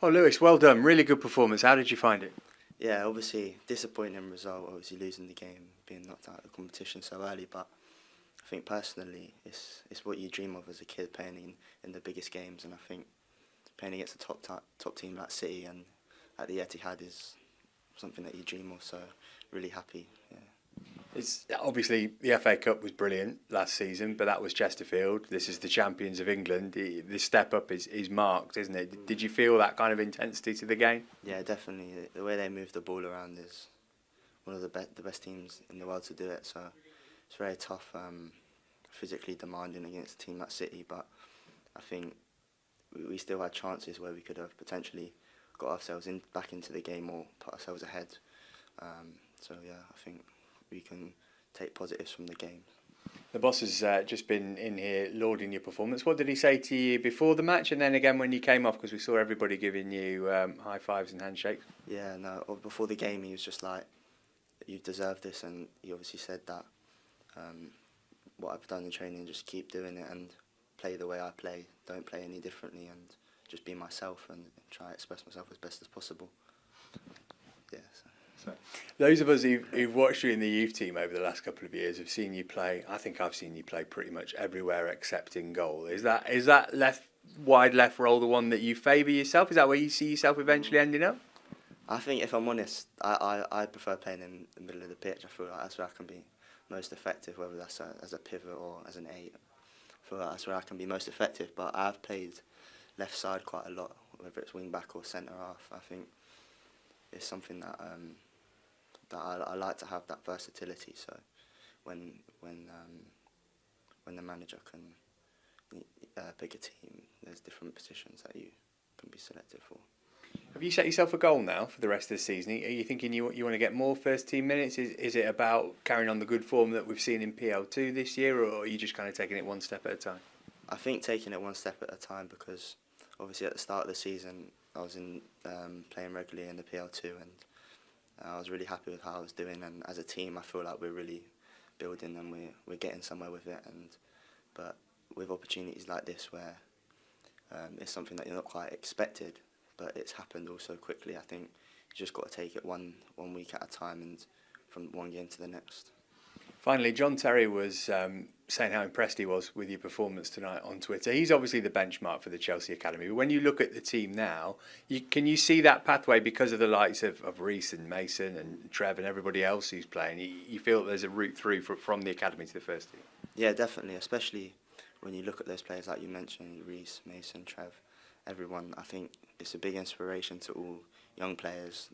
Oh, Lewis, well done. Really good performance. How did you find it? Yeah, obviously disappointing result. Obviously losing the game, being knocked out of the competition so early. But I think personally, it's what you dream of as a kid, playing in the biggest games. And I think playing against a top team like City and at the Etihad is something that you dream of. So really happy. Yeah. It's obviously the FA Cup was brilliant last season, but that was Chesterfield. This is the champions of England. The step up is marked, isn't it? Did you feel that kind of intensity to the game? Yeah, definitely. The way they move the ball around is one of the best teams in the world to do it. So it's very tough, physically demanding against a team like City. But I think we still had chances where we could have potentially got ourselves back into the game or put ourselves ahead. So yeah, I think we can take positives from the game. The boss has just been in here lauding your performance. What did he say to you before the match and then again when you came off? Because we saw everybody giving you high fives and handshakes. Yeah, no, before the game he was just like, you've deserved this, and he obviously said that what I've done in training, just keep doing it and play the way I play, don't play any differently, and just be myself and try to express myself as best as possible. Yeah. So, those of us who've watched you in the youth team over the last couple of years have seen you play. I think I've seen you play pretty much everywhere except in goal. Is that wide left role the one that you favour yourself? Is that where you see yourself eventually ending up? I think, if I'm honest, I prefer playing in the middle of the pitch. I feel like that's where I can be most effective, whether that's as a pivot or as an 8. I feel like that's where I can be most effective. But I've played left side quite a lot, whether it's wing back or centre half. I think it's something that I like to have, that versatility. So when the manager can pick a team, there's different positions that you can be selected for. Have you set yourself a goal now for the rest of the season? Are you thinking you want to get more first team minutes? Is it about carrying on the good form that we've seen in PL2 this year, or are you just kind of taking it one step at a time? I think taking it one step at a time, because obviously at the start of the season I was playing regularly in the PL2 and I was really happy with how I was doing, and as a team I feel like we're really building and we're getting somewhere with it. But with opportunities like this where it's something that you're not quite expected, but it's happened all so quickly, I think you just got to take it one week at a time and from one game to the next. Finally, John Terry was saying how impressed he was with your performance tonight on Twitter. He's obviously the benchmark for the Chelsea Academy. But when you look at the team now, can you see that pathway because of the likes of Reece and Mason and Trev and everybody else who's playing? You feel that there's a route through from the academy to the first team? Yeah, definitely, especially when you look at those players like you mentioned, Reece, Mason, Trev, everyone. I think it's a big inspiration to all young players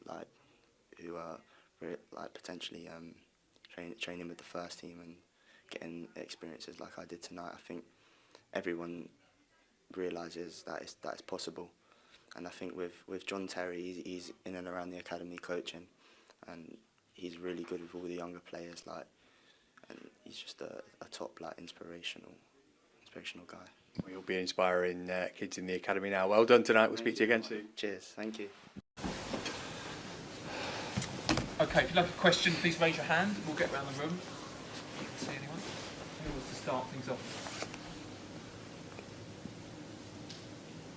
who are potentially training with the first team and getting experiences like I did tonight. I think everyone realises that it's possible, and I think with John Terry, he's in and around the academy coaching, and he's really good with all the younger players. And he's just a top inspirational guy. Well, you'll be inspiring kids in the academy now. Well done tonight. We'll speak to you again soon. Cheers. Thank you. Okay, if you'd like a question, please raise your hand. We'll get around the room. You can see anyone? Who wants to start things off?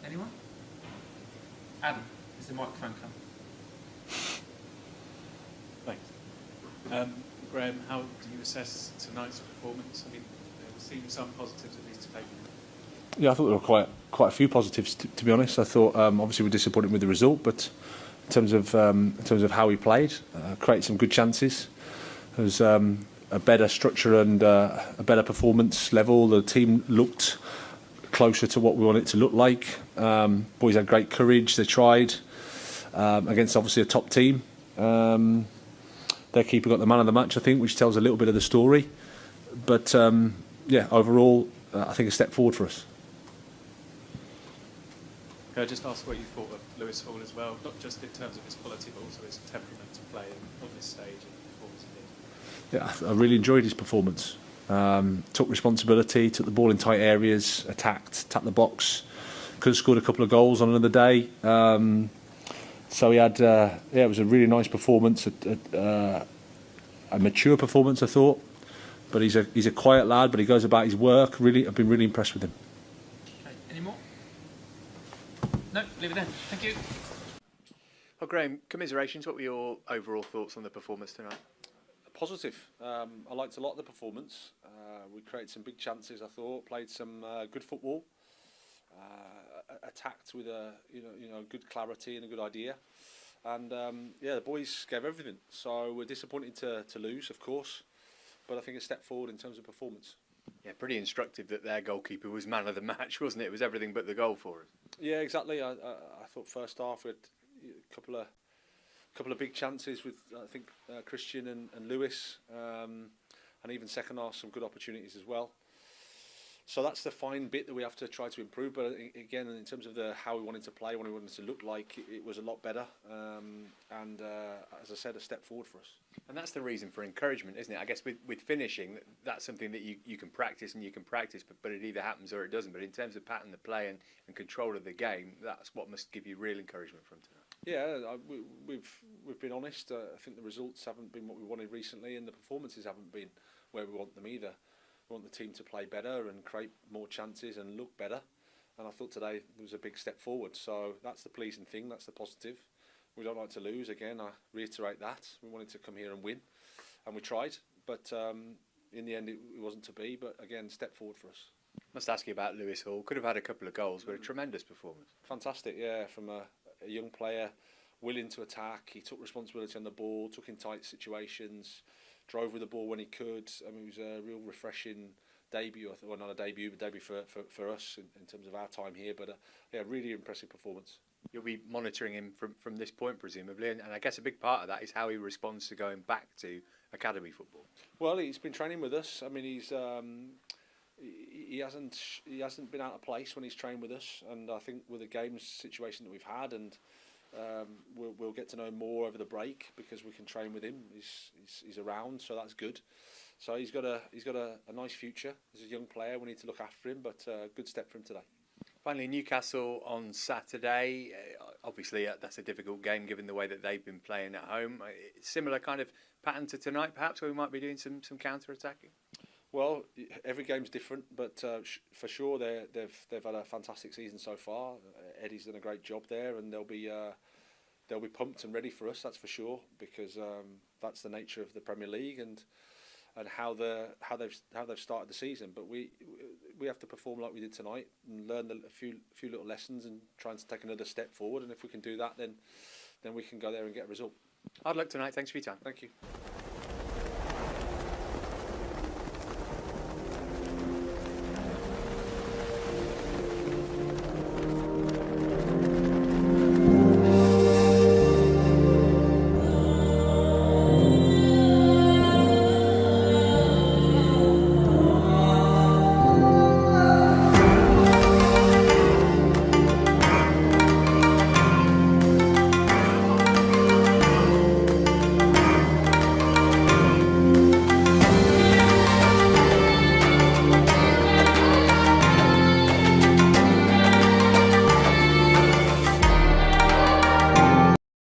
Anyone? Adam, is the microphone coming? Thanks. Graham, how do you assess tonight's performance? I mean, there seem some positives at least to take. Yeah, I thought there were quite a few positives. To be honest, I thought obviously we're disappointed with the result, but in terms of how we played, created some good chances. There was a better structure and a better performance level. The team looked closer to what we wanted it to look like. Boys had great courage. They tried against obviously a top team. Their keeper got the man of the match, I think, which tells a little bit of the story. But yeah, overall, I think a step forward for us. Can I just ask what you thought of Lewis Hall as well, not just in terms of his quality, but also his temperament to play on this stage and the performance he did? Yeah, I really enjoyed his performance. Took responsibility, took the ball in tight areas, tapped the box. Could have scored a couple of goals on another day. So he had, it was a really nice performance, a mature performance, I thought. But he's a quiet lad, but he goes about his work. Really, I've been really impressed with him. Okay, any more? No, leave it then. Thank you. Well, Graham, commiserations. What were your overall thoughts on the performance tonight? Positive. I liked a lot of the performance. We created some big chances, I thought. Played some good football. Attacked with a good clarity and a good idea. And the boys gave everything. So we're disappointed to lose, of course, but I think a step forward in terms of performance. Yeah, pretty instructive that their goalkeeper was man of the match, wasn't it? It was everything but the goal for us. Yeah, exactly. I thought first half we had a couple of big chances with I think Christian and Lewis, and even second half some good opportunities as well. So that's the fine bit that we have to try to improve. But again, in terms of how we wanted to play, what we wanted to look like, it was a lot better. And as I said, a step forward for us. And that's the reason for encouragement, isn't it? I guess with finishing, that's something that you can practice and you can practice, but it either happens or it doesn't. But in terms of pattern the play and control of the game, that's what must give you real encouragement from tonight. Yeah, we've been honest. I think the results haven't been what we wanted recently, and the performances haven't been where we want them either. We want the team to play better and create more chances and look better. And I thought today was a big step forward. So that's the pleasing thing, that's the positive. We don't like to lose, again, I reiterate that. We wanted to come here and win, and we tried. But in the end, it wasn't to be. But again, step forward for us. Must ask you about Lewis Hall. Could have had a couple of goals, but a tremendous performance. Fantastic, yeah, from a young player, willing to attack. He took responsibility on the ball, took in tight situations, drove with the ball when he could. I mean, it was a real refreshing debut. Well, not a debut, but debut for us in terms of our time here. But really impressive performance. You'll be monitoring him from this point, presumably, and I guess a big part of that is how he responds to going back to academy football. Well, he's been training with us. I mean, he hasn't been out of place when he's trained with us, and I think with the games situation that we've had, and we'll get to know more over the break because we can train with him. He's around, so that's good. So he's got a nice future as a young player. We need to look after him, but a good step for him today. Finally, Newcastle on Saturday. Obviously, that's a difficult game given the way that they've been playing at home. Similar kind of pattern to tonight, perhaps, where we might be doing some counter-attacking? Well, every game's different, but for sure they've had a fantastic season so far. Eddie's done a great job there, and they'll be pumped and ready for us. That's for sure, because that's the nature of the Premier League and how they've started the season. But we have to perform like we did tonight and learn a few little lessons and try and take another step forward. And if we can do that, then we can go there and get a result. Hard luck tonight. Thanks for your time. Thank you.